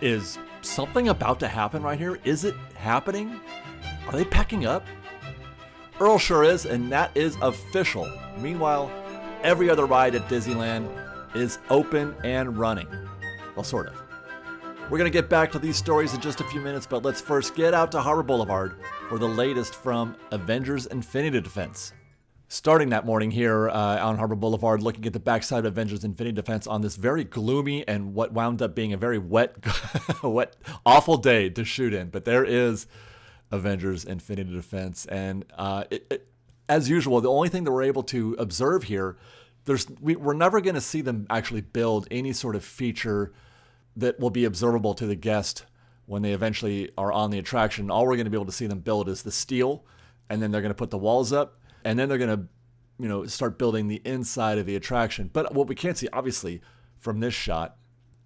Is something about to happen right here? Is it happening? Are they packing up? Earl sure is, and that is official. Meanwhile, every other ride at Disneyland is open and running. Well, sort of. We're going to get back to these stories in just a few minutes, but let's first get out to Harbor Boulevard for the latest from Avengers Infinity Defense. Starting that morning here on Harbor Boulevard, looking at the backside of Avengers Infinity Defense on this very gloomy and what wound up being a very wet, awful day to shoot in. But there is Avengers Infinity Defense. And as usual, the only thing that we're able to observe here, we're never going to see them actually build any sort of feature that will be observable to the guest when they eventually are on the attraction. All we're going to be able to see them build is the steel, and then they're going to put the walls up. And then they're going to, start building the inside of the attraction. But what we can't see, obviously, from this shot,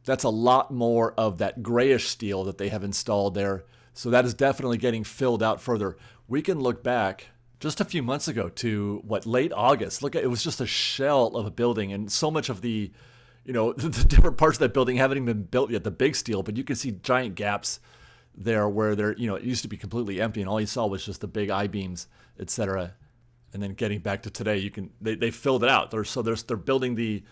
that's a lot more of that grayish steel that they have installed there. So that is definitely getting filled out further. We can look back just a few months ago to, late August. It was just a shell of a building. And so much of the, the different parts of that building haven't even been built yet, the big steel. But you can see giant gaps there where it used to be completely empty. And all you saw was just the big I-beams, etc. And then getting back to today, they filled it out. They're building the,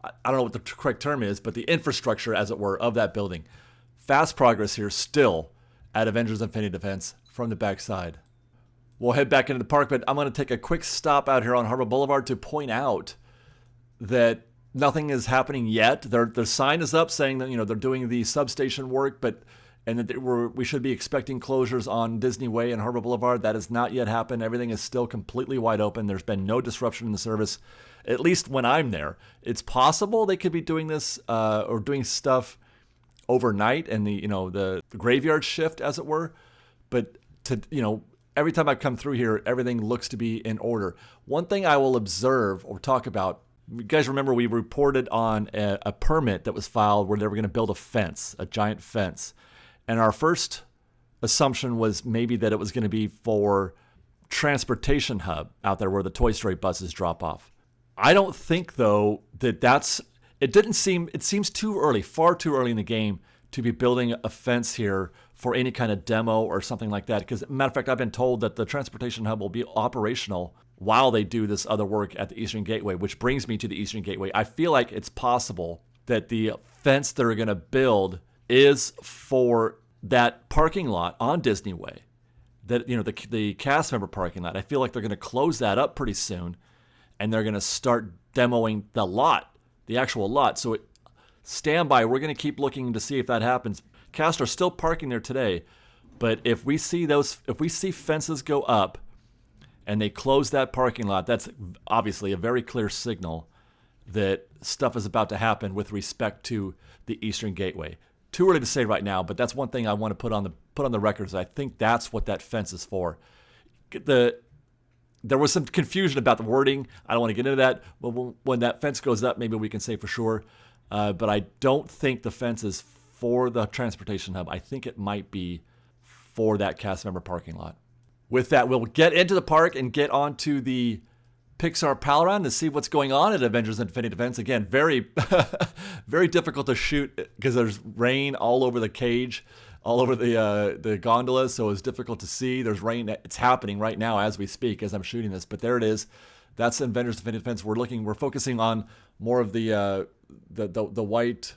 I don't know what the correct term is, but the infrastructure, as it were, of that building. Fast progress here still at Avengers Infinity Defense from the backside. We'll head back into the park, but I'm going to take a quick stop out here on Harbor Boulevard to point out that nothing is happening yet. Their sign is up saying that they're doing the substation work, and that we should be expecting closures on Disney Way and Harbor Boulevard. That has not yet happened. Everything is still completely wide open. There's been no disruption in the service, at least when I'm there. It's possible they could be doing this or doing stuff overnight and the graveyard shift, as it were. But every time I come through here, everything looks to be in order. One thing I will observe or talk about, you guys remember we reported on a permit that was filed where they were going to build a fence, a giant fence. And our first assumption was maybe that it was going to be for transportation hub out there where the Toy Story buses drop off. I don't think, though, it seems too early, far too early in the game to be building a fence here for any kind of demo or something like that. Because, matter of fact, I've been told that the transportation hub will be operational while they do this other work at the Eastern Gateway, which brings me to the Eastern Gateway. I feel like it's possible that the fence they're going to build is for that parking lot on Disney Way, that the cast member parking lot. I feel like they're going to close that up pretty soon, and they're going to start demoing the lot, the actual lot. So stand by. We're going to keep looking to see if that happens. Cast are still parking there today, but if we see fences go up and they close that parking lot, that's obviously a very clear signal that stuff is about to happen with respect to the Eastern Gateway. Too early to say right now, but that's one thing I want to put on the record. I think that's what that fence is for. There was some confusion about the wording. I don't want to get into that. When that fence goes up, maybe we can say for sure. But I don't think the fence is for the transportation hub. I think it might be for that cast member parking lot. With that, we'll get into the park and get on to the Pixar pal around to see what's going on at Avengers Infinity Defense. Again, very, very difficult to shoot because there's rain all over the cage, all over the gondolas, so it's difficult to see. There's rain. It's happening right now as we speak, as I'm shooting this. But there it is. That's Avengers Infinity Defense. We're focusing on more of the white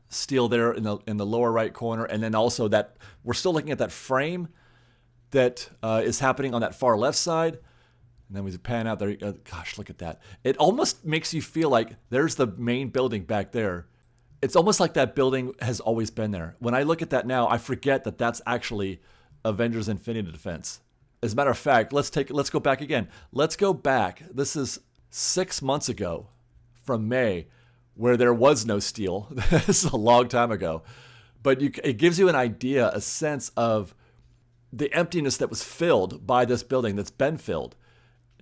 steel there in the lower right corner, and then also that we're still looking at that frame that is happening on that far left side. And then we pan out there. Gosh, look at that. It almost makes you feel like there's the main building back there. It's almost like that building has always been there. When I look at that now, I forget that that's actually Avengers Infinity Defense. As a matter of fact, let's go back again. Let's go back. This is 6 months ago from May where there was no steel. This is a long time ago. But it gives you an idea, a sense of the emptiness that was filled by this building that's been filled,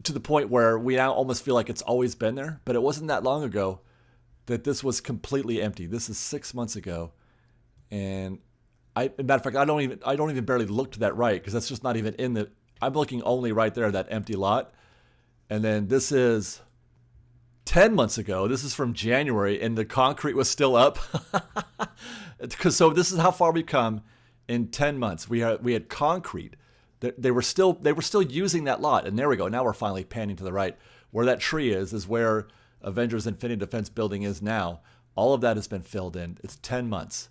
to the point where we now almost feel like it's always been there. But it wasn't that long ago that this was completely empty. This is 6 months ago. And as a matter of fact, I don't even barely look to that right, because that's just not even in the, I'm looking only right there, that empty lot. And then this is 10 months ago, this is from January, and the concrete was still up. So this is how far we've come in 10 months. We had concrete. They were still using that lot, and there we go. Now we're finally panning to the right. Where that tree is where Avengers Infinity Defense building is now. All of that has been filled in. It's 10 months.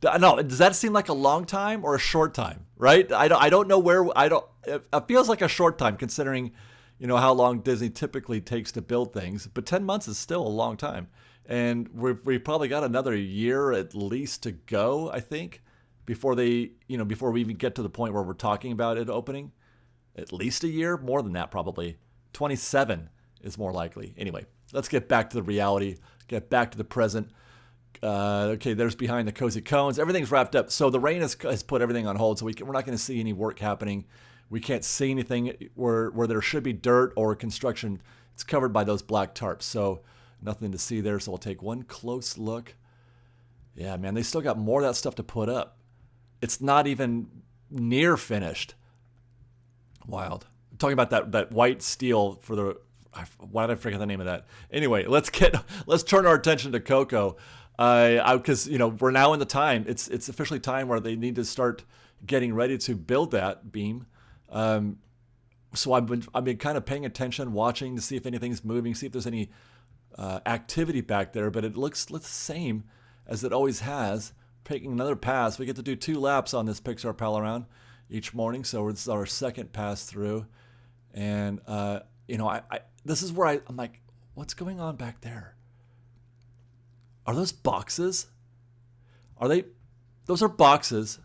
No, does that seem like a long time or a short time? Right? I don't know where. It feels like a short time considering, how long Disney typically takes to build things. But 10 months is still a long time, and we've probably got another year at least to go, I think, before we even get to the point where we're talking about it opening. At least a year, more than that probably. 27 is more likely. Anyway, let's get back to the reality. Get back to the present. Okay, there's behind the cozy cones. Everything's wrapped up. So the rain has put everything on hold. So we're not going to see any work happening. We can't see anything where there should be dirt or construction. It's covered by those black tarps. So nothing to see there. So we'll take one close look. Yeah, man, they still got more of that stuff to put up. It's not even near finished. Wild. I'm talking about that white steel for the... Why did I forget the name of that? Anyway, let's turn our attention to Coco. Because we're now in the time. It's officially time where they need to start getting ready to build that beam. So I've been kind of paying attention, watching to see if anything's moving, see if there's any activity back there. But it looks the same as it always has. Taking another pass. We get to do 2 laps on this Pixar Pal around each morning. So it's our second pass through, and this is where I'm like, what's going on back there? Are those boxes? Those are boxes,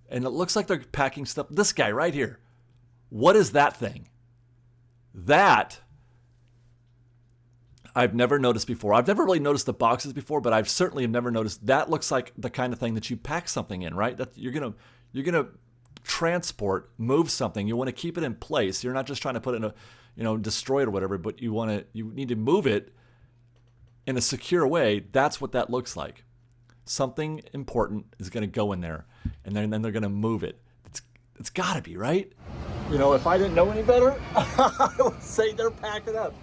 and it looks like they're packing stuff. This guy right here. What is that thing? That I've never noticed before. I've never really noticed the boxes before, but I've certainly have never noticed. That looks like the kind of thing that you pack something in, right? That you're gonna transport, move something. You want to keep it in place. You're not just trying to put it in a, destroy it or whatever, but you need to move it in a secure way. That's what that looks like. Something important is going to go in there, and then they're going to move it. It's got to be, right? If I didn't know any better, I would say they're packing up.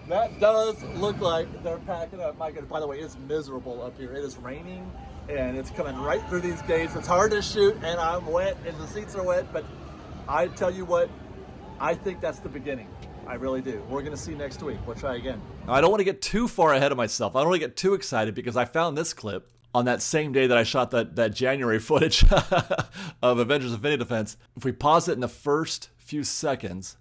That does look like they're packing up. My God, by the way, it's miserable up here. It is raining, and it's coming right through these gates. It's hard to shoot, and I'm wet, and the seats are wet, but I tell you what, I think that's the beginning. I really do. We're going to see next week. We'll try again. I don't want to get too far ahead of myself. I don't want to get too excited because I found this clip on that same day that I shot that January footage of Avengers Infinity Defense. If we pause it in the first few seconds,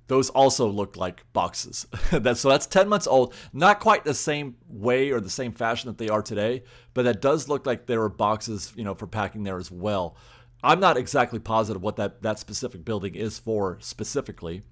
those also look like boxes. So that's 10 months old. Not quite the same way or the same fashion that they are today, but that does look like there were boxes, for packing there as well. I'm not exactly positive what that specific building is for specifically.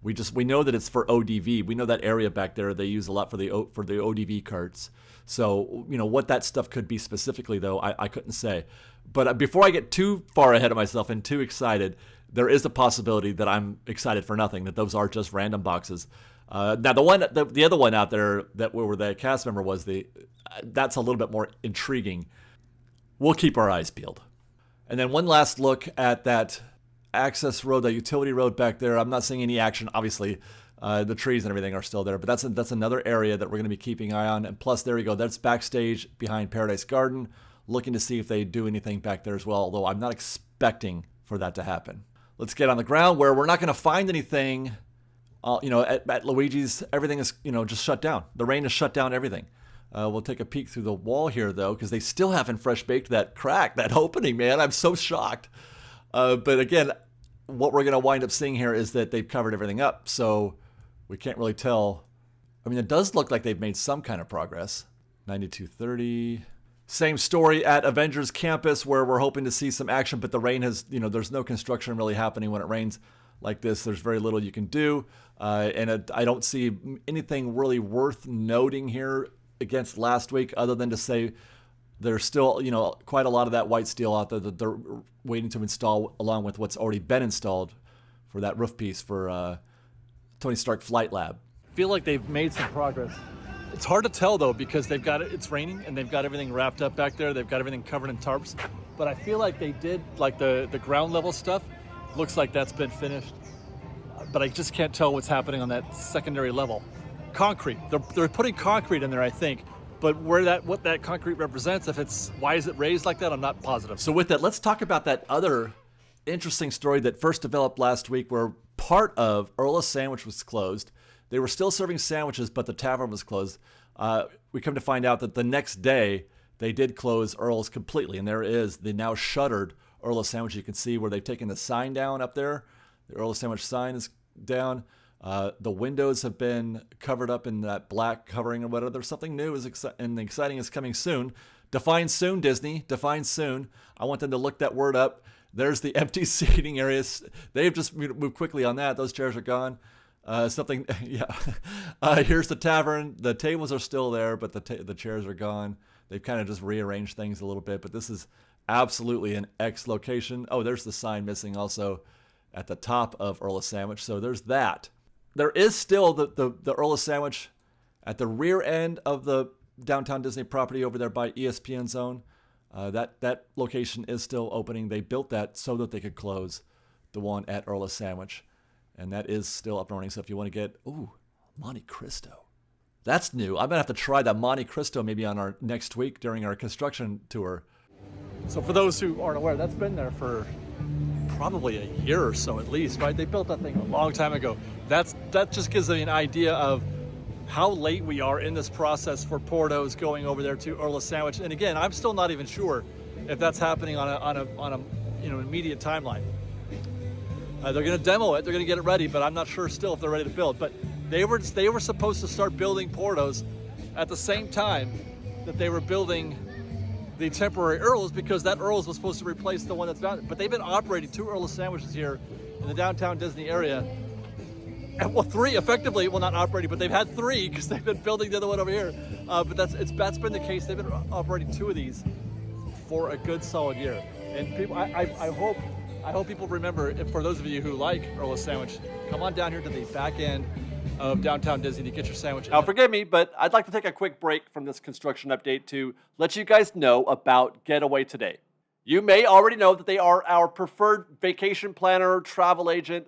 We know that it's for ODV. We know that area back there they use a lot for the ODV carts. So what that stuff could be specifically, though, I couldn't say. But before I get too far ahead of myself and too excited, there is a possibility that I'm excited for nothing. That those are just random boxes. Now the other one out there where the cast member was, that's a little bit more intriguing. We'll keep our eyes peeled. And then one last look at that access road, that utility road back there. I'm not seeing any action, obviously. The trees and everything are still there, but that's another area that we're going to be keeping an eye on. And plus, there you go. That's backstage behind Paradise Garden, looking to see if they do anything back there as well, although I'm not expecting for that to happen. Let's get on the ground where we're not going to find anything. At Luigi's, everything is, just shut down. The rain has shut down everything. We'll take a peek through the wall here, though, because they still haven't fresh baked that crack, that opening, man. I'm so shocked. But again, what we're going to wind up seeing here is that they've covered everything up. So we can't really tell. I mean, it does look like they've made some kind of progress. 9230. Same story at Avengers Campus, where we're hoping to see some action, but the rain has, there's no construction really happening when it rains like this. There's very little you can do. And I don't see anything really worth noting here against last week, other than to say there's still, quite a lot of that white steel out there that they're waiting to install, along with what's already been installed for that roof piece for Tony Stark Flight Lab. I feel like they've made some progress. It's hard to tell, though, because it's raining and they've got everything wrapped up back there. They've got everything covered in tarps. But I feel like they did, like the ground level stuff, looks like that's been finished. But I just can't tell what's happening on that secondary level. concrete. They're putting concrete in there, I think. But what that concrete represents, why is it raised like that, I'm not positive. So with that, let's talk about that other interesting story that first developed last week, where part of Earl of Sandwich was closed. They were still serving sandwiches, but the tavern was closed. We come to find out that the next day they did close Earl's completely, and there is the now shuttered Earl of Sandwich. You can see where they've taken the sign down up there. The Earl of Sandwich sign is down. The windows have been covered up in that black covering or whatever. There's something new and exciting is coming soon. Define soon, Disney. Define soon. I want them to look that word up. There's the empty seating areas. They've just moved quickly on that. Those chairs are gone. Here's the tavern. The tables are still there, but the chairs are gone. They've kind of just rearranged things a little bit, but this is absolutely an X location. Oh, there's the sign missing also at the top of Earl of Sandwich. So there's that. There is still the Earl of Sandwich at the rear end of the downtown Disney property over there by ESPN Zone. That location is still opening. They built that so that they could close the one at Earl of Sandwich. And that is still up and running. So if you want to get, Monte Cristo. That's new. I'm going to have to try that Monte Cristo maybe on our next week during our construction tour. So for those who aren't aware, that's been there for probably a year or so at least, right? They built that thing a long time ago. That just gives you an idea of how late we are in this process for Porto's going over there to Earl of Sandwich. And again, I'm still not even sure if that's happening on a immediate timeline. They're going to demo it. They're going to get it ready, but I'm not sure still if they're ready to build. But they were supposed to start building Porto's at the same time that they were building the temporary Earls, because that Earls was supposed to replace the one that's down. But they've been operating 2 Earl of Sandwiches here in the downtown Disney area. And, well, 3 effectively, well, not operating, but they've had 3 because they've been building the other one over here. But that's been the case. They've been operating 2 of these for a good solid year. And people, I hope people remember, for those of you who like Earl of Sandwich, come on down here to the back end of downtown Disney to get your sandwich. Now, forgive me, but I'd like to take a quick break from this construction update to let you guys know about GetAwayToday. You may already know that they are our preferred vacation planner, travel agent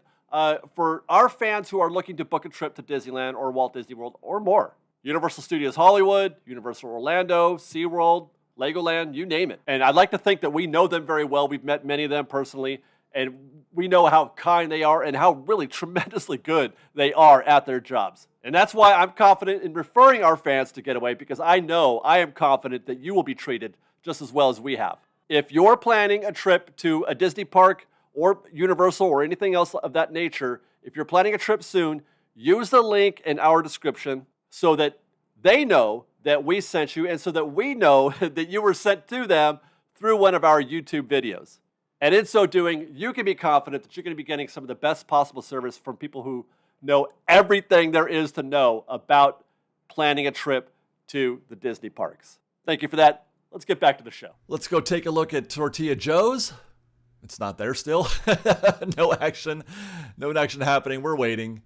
for our fans who are looking to book a trip to Disneyland or Walt Disney World or more. Universal Studios Hollywood, Universal Orlando, SeaWorld, Legoland, you name it. And I'd like to think that we know them very well. We've met many of them personally, and we know how kind they are and how really tremendously good they are at their jobs. And that's why I'm confident in referring our fans to Getaway, because I am confident that you will be treated just as well as we have. If you're planning a trip to a Disney park or Universal or anything else of that nature, if you're planning a trip soon, use the link in our description so that they know that we sent you, and so that we know that you were sent to them through one of our YouTube videos. And in so doing, you can be confident that you're going to be getting some of the best possible service from people who know everything there is to know about planning a trip to the Disney parks. Thank you for that. Let's get back to the show. Let's go take a look at Tortilla Joe's. It's not there still. No action happening. We're waiting.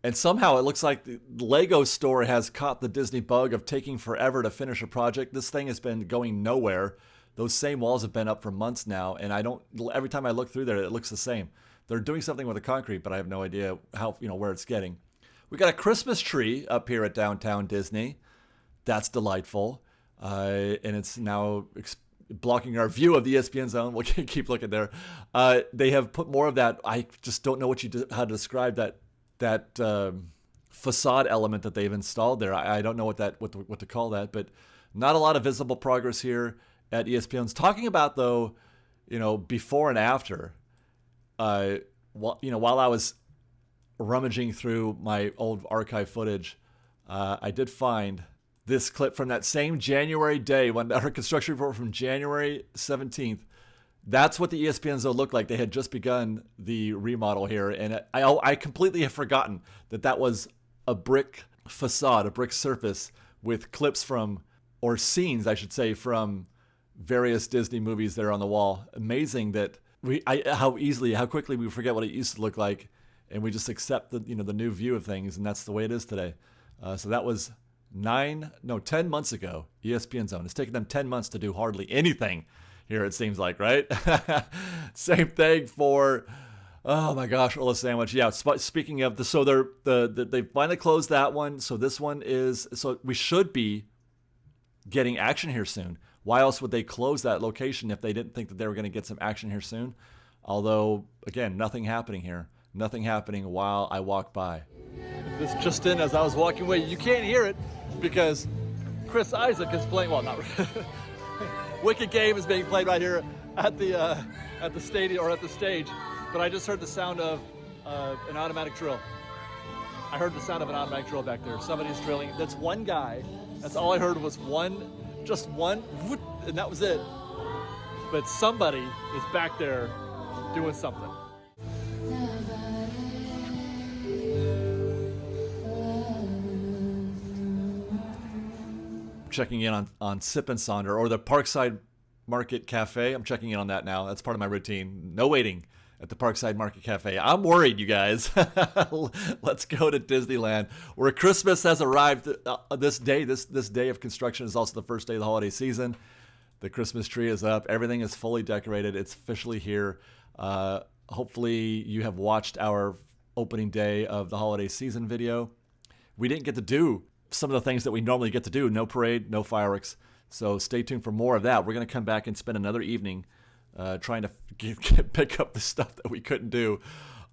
And somehow it looks like the Lego store has caught the Disney bug of taking forever to finish a project. This thing has been going nowhere. Those same walls have been up for months now, and every time I look through there, it looks the same. They're doing something with the concrete, but I have no idea where it's getting. We got a Christmas tree up here at downtown Disney. That's delightful. And it's now blocking our view of the ESPN Zone. We'll keep looking there. They have put more of that. I just don't know how to describe that facade element that they've installed there. I don't know what to call that, but not a lot of visible progress here at ESPN's. Talking about, though, before and after, while I was rummaging through my old archive footage, I did find this clip from that same January day, when our construction report from January 17th. That's what the ESPN Zone looked like. They had just begun the remodel here, and I completely have forgotten that was a brick facade, a brick surface with clips or scenes, I should say, from various Disney movies there on the wall. Amazing that how quickly we forget what it used to look like, and we just accept the new view of things, and that's the way it is today. So that was 10 months ago. ESPN Zone. It's taken them 10 months to do hardly anything here, it seems like, right? Same thing for Oh my gosh, Earl of Sandwich. Yeah. Speaking of so they finally closed that one. So this one is so we should be getting action here soon. Why else would they close that location if they didn't think that they were going to get some action here soon? Although again, nothing happening here. Nothing happening while I walk by. This just in as I was walking away. You can't hear it because Chris Isaac is playing. Well, not Wicked Game is being played right here at the stadium or at the stage. But I just heard the sound of an automatic drill. I heard the sound of an automatic drill back there. Somebody's drilling. That's one guy. That's all I heard was just one, and that was it. But somebody is back there doing something. Checking in on Sip and Sonder or the Parkside Market Cafe. I'm checking in on that now. That's part of my routine. No waiting at the Parkside Market Cafe. I'm worried, you guys. Let's go to Disneyland, where Christmas has arrived this day. This day of construction is also the first day of the holiday season. The Christmas tree is up. Everything is fully decorated. It's officially here. Hopefully you have watched our opening day of the holiday season video. We didn't get to do some of the things that we normally get to do. No parade, no fireworks. So stay tuned for more of that. We're going to come back and spend another evening trying to pick up the stuff that we couldn't do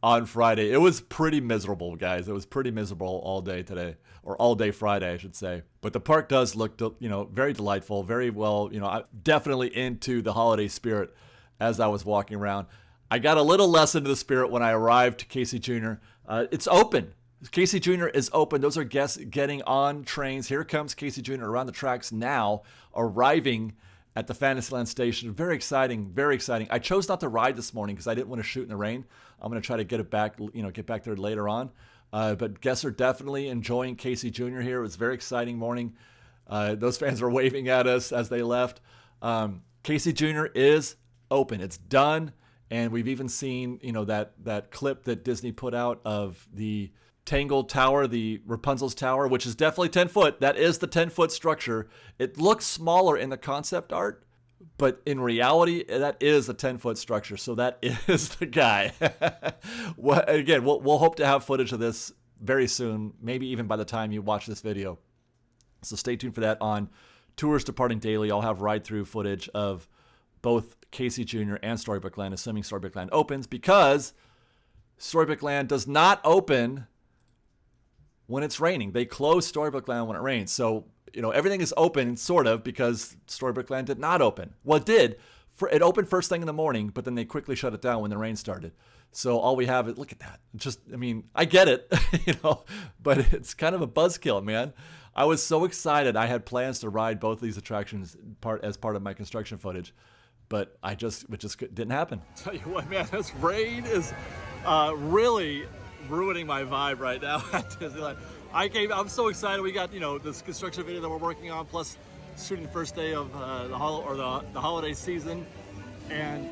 on Friday. It was pretty miserable, guys. It was pretty miserable all day today, or all day Friday, I should say. But the park does look, very delightful, very well. I'm definitely into the holiday spirit as I was walking around. I got a little less into the spirit when I arrived to Casey Jr. It's open. Casey Jr. is open. Those are guests getting on trains. Here comes Casey Jr. around the tracks now, arriving at the Fantasyland station. Very exciting, very exciting. I chose not to ride this morning because I didn't want to shoot in the rain. I'm going to try to get back there later on. But guests are definitely enjoying Casey Jr. here. It was a very exciting morning. Those fans were waving at us as they left. Casey Jr. is open. It's done. And we've even seen, that clip that Disney put out of the Tangled Tower, the Rapunzel's Tower, which is definitely 10 foot. That is the 10-foot structure. It looks smaller in the concept art, but in reality, that is a 10-foot structure. So that is the guy. Again, we'll hope to have footage of this very soon, maybe even by the time you watch this video. So stay tuned for that on Tours Departing Daily. I'll have ride-through footage of both Casey Jr. and Storybook Land, assuming Storybook Land opens, because Storybook Land does not open when it's raining. They close Storybook Land when it rains. So, everything is open, sort of, because Storybook Land did not open. Well, it did. It opened first thing in the morning, but then they quickly shut it down when the rain started. So all we have is, look at that. I get it, but it's kind of a buzzkill, man. I was so excited. I had plans to ride both of these attractions as part of my construction footage, but it just didn't happen. Tell you what, man, this rain is really ruining my vibe right now at Disneyland. I'm so excited. We got this construction video that we're working on, plus shooting the first day of the holiday season, and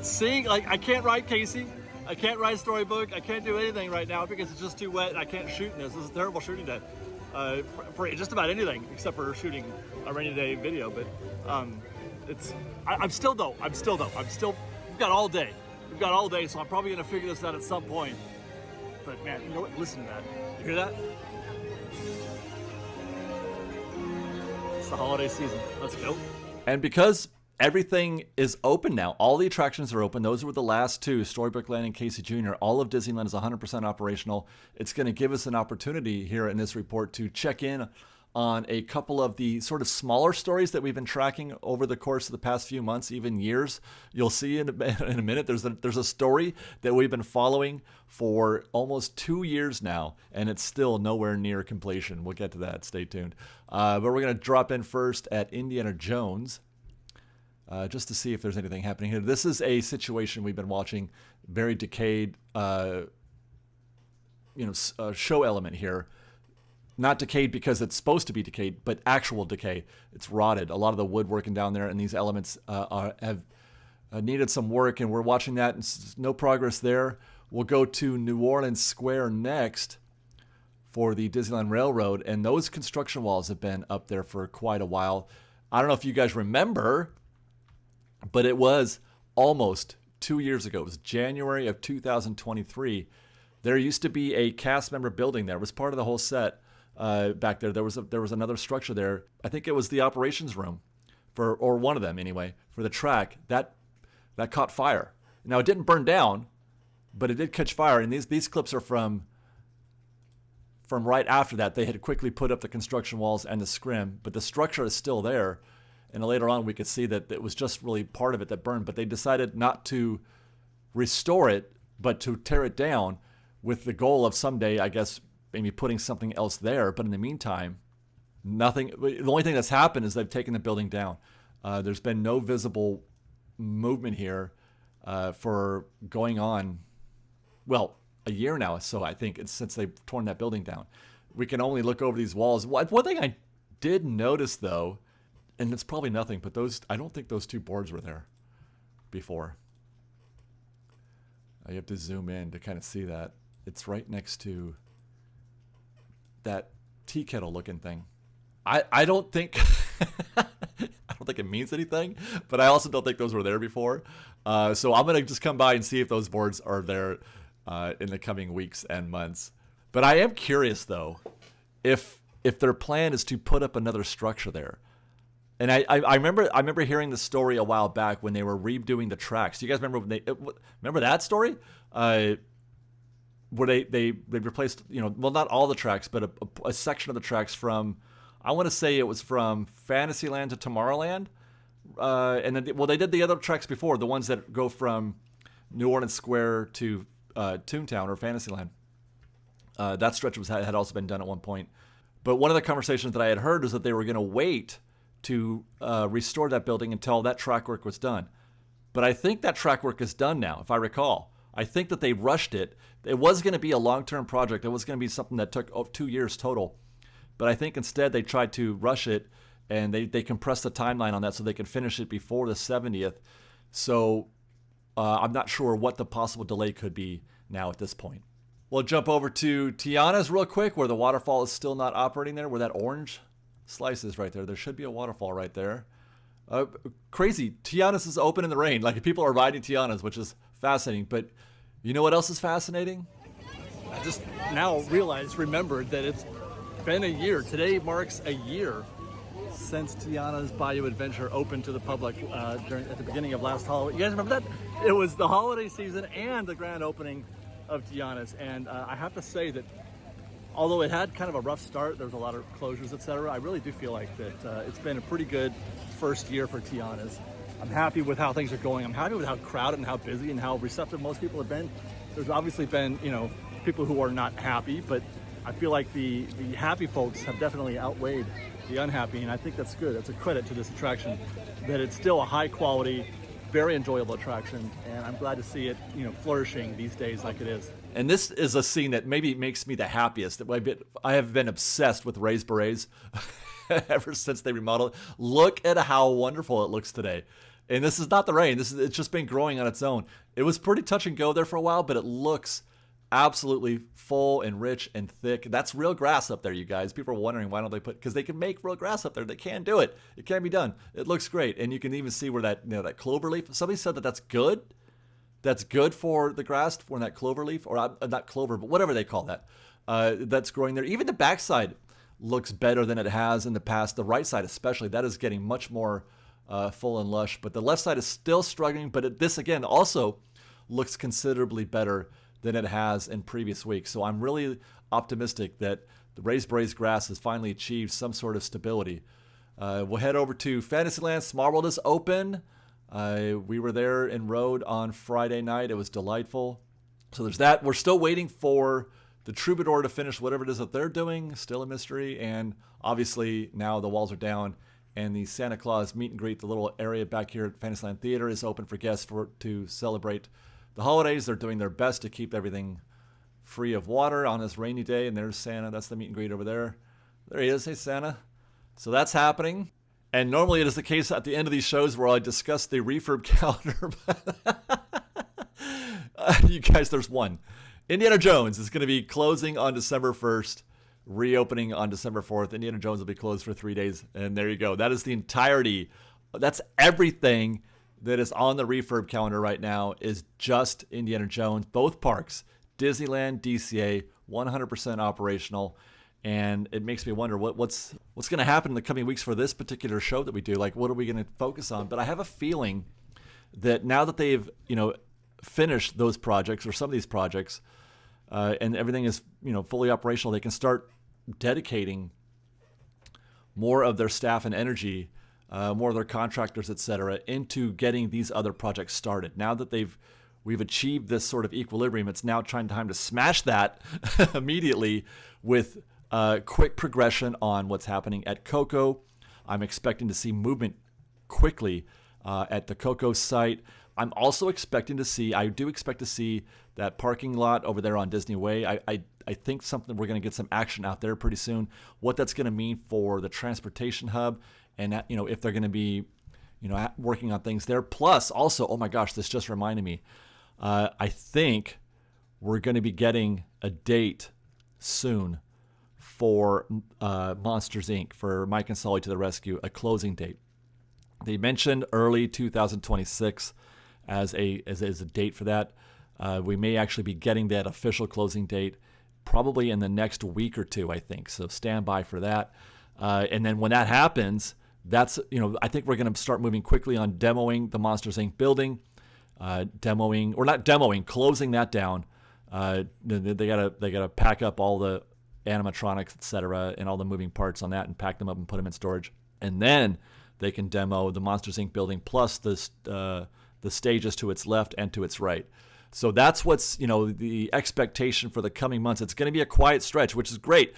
seeing I can't ride Casey, I can't ride Storybook, I can't do anything right now because it's just too wet and I can't shoot in this. This is a terrible shooting day for just about anything except for shooting a rainy day video. But we've got all day. We've got all day, so I'm probably gonna figure this out at some point. But man, you know what? Listen to that. You hear that? It's the holiday season. Let's go. And because everything is open now, all the attractions are open. Those were the last two, Storybook Land and Casey Jr. All of Disneyland is 100% operational. It's going to give us an opportunity here in this report to check in on a couple of the sort of smaller stories that we've been tracking over the course of the past few months, even years. You'll see in a minute, there's a story that we've been following for almost 2 years now, and it's still nowhere near completion. We'll get to that. Stay tuned. But we're going to drop in first at Indiana Jones just to see if there's anything happening here. This is a situation we've been watching, very decayed show element here. Not decayed because it's supposed to be decayed, but actual decay. It's rotted. A lot of the woodworking down there and these elements have needed some work, and we're watching that, and no progress there. We'll go to New Orleans Square next for the Disneyland Railroad, and those construction walls have been up there for quite a while. I don't know if you guys remember, but it was almost 2 years ago. It was January of 2023. There used to be a cast member building there. It was part of the whole set back there. There was another structure there. I think it was the operations room, or one of them anyway, for the track. That caught fire. Now, it didn't burn down, but it did catch fire. And these clips are from right after that. They had quickly put up the construction walls and the scrim, but the structure is still there. And later on, we could see that it was just really part of it that burned. But they decided not to restore it, but to tear it down with the goal of someday, I guess, maybe putting something else there. But in the meantime, nothing. The only thing that's happened is they've taken the building down. There's been no visible movement here for going on, well, a year now. So I think it's since they've torn that building down. We can only look over these walls. One thing I did notice, though, and it's probably nothing, but I don't think those two boards were there before. You have to zoom in to kind of see that. It's right next to that tea kettle looking thing. I don't think I don't think it means anything, but I also don't think those were there before. So I'm gonna just come by and see if those boards are there in the coming weeks and months. But I am curious though, if their plan is to put up another structure there. And I remember hearing the story a while back when they were redoing the tracks. Do you guys remember when remember that story? Where they replaced, well, not all the tracks, but a section of the tracks from, I want to say it was from Fantasyland to Tomorrowland. And then, they did the other tracks before, the ones that go from New Orleans Square to Toontown or Fantasyland. That stretch had also been done at one point. But one of the conversations that I had heard was that they were going to wait to restore that building until that track work was done. But I think that track work is done now, if I recall. I think that they rushed it. It was going to be a long-term project. It was going to be something that took 2 years total. But I think instead they tried to rush it, and they compressed the timeline on that so they could finish it before the 70th. So I'm not sure what the possible delay could be now at this point. We'll jump over to Tiana's real quick, where the waterfall is still not operating there, where that orange slice is right there. There should be a waterfall right there. Crazy. Tiana's is open in the rain. Like, people are riding Tiana's, which is fascinating. But you know what else is fascinating? I just now remembered that it's been a year. Today marks a year since Tiana's Bayou Adventure opened to the public at the beginning of last holiday. You guys remember that? It was the holiday season and the grand opening of Tiana's. And I have to say that although it had kind of a rough start, there was a lot of closures, etc., I really do feel like that it's been a pretty good first year for Tiana's. I'm happy with how things are going. I'm happy with how crowded and how busy and how receptive most people have been. There's obviously been, people who are not happy, but I feel like the happy folks have definitely outweighed the unhappy, and I think that's good. That's a credit to this attraction, that it's still a high quality, very enjoyable attraction, and I'm glad to see it, flourishing these days like it is. And this is a scene that maybe makes me the happiest. I have been obsessed with Raised Berets ever since they remodeled. Look at how wonderful it looks today. And this is not the rain. It's just been growing on its own. It was pretty touch and go there for a while, but it looks absolutely full and rich and thick. That's real grass up there, you guys. People are wondering why don't they because they can make real grass up there. They can do it. It can be done. It looks great. And you can even see where that clover leaf, somebody said that's good. That's good for the grass, for that clover leaf, or not clover, but whatever they call that, that's growing there. Even the backside looks better than it has in the past. The right side especially, that is getting much more full and lush. But the left side is still struggling, but this, again, also looks considerably better than it has in previous weeks. So I'm really optimistic that the Raised Berets grass has finally achieved some sort of stability. We'll head over to Fantasyland. Small World is open. We were there and rode on Friday night. It was delightful. So there's that. We're still waiting for the Troubadour to finish whatever it is that they're doing. Still a mystery. And obviously now the walls are down and the Santa Claus meet and greet, the little area back here at Fantasyland Theater, is open for guests to celebrate the holidays. They're doing their best to keep everything free of water on this rainy day. And there's Santa. That's the meet and greet over there. There he is. Hey, Santa. So that's happening. And normally it is the case at the end of these shows where I discuss the refurb calendar. You guys, there's one. Indiana Jones is going to be closing on December 1st, reopening on December 4th. Indiana Jones will be closed for 3 days. And there you go. That is the entirety. That's everything that is on the refurb calendar right now is just Indiana Jones. Both parks, Disneyland, DCA, 100% operational. And it makes me wonder what's going to happen in the coming weeks for this particular show that we do. Like, what are we going to focus on? But I have a feeling that now that they've, finished those projects or some of these projects, and everything is, fully operational, they can start dedicating more of their staff and energy, more of their contractors, et cetera, into getting these other projects started. Now that we've achieved this sort of equilibrium, it's now time to smash that immediately with quick progression on what's happening at Coco. I'm expecting to see movement quickly at the Coco site. I'm also expecting to see, I do expect to see that parking lot over there on Disney Way. I think we're going to get some action out there pretty soon. What that's going to mean for the transportation hub, and if they're going to be, working on things there. Plus, also, oh my gosh, this just reminded me. I think we're going to be getting a date soon for Monsters Inc. for Mike and Sully to the Rescue, a closing date. They mentioned early 2026 as a date for that. We may actually be getting that official closing date probably in the next week or two, I think. So stand by for that. And then when that happens, that's, I think we're going to start moving quickly on demoing the Monsters Inc. building, closing that down. They gotta pack up all the animatronics, et cetera, and all the moving parts on that and pack them up and put them in storage. And then they can demo the Monsters Inc. building plus the stages to its left and to its right. So that's what's, the expectation for the coming months. It's going to be a quiet stretch, which is great.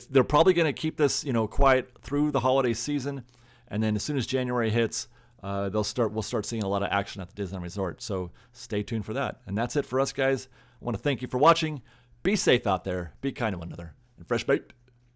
They're probably going to keep this, quiet through the holiday season. And then as soon as January hits, we'll start seeing a lot of action at the Disneyland Resort. So stay tuned for that. And that's it for us, guys. I want to thank you for watching. Be safe out there. Be kind to one another. And fresh baked.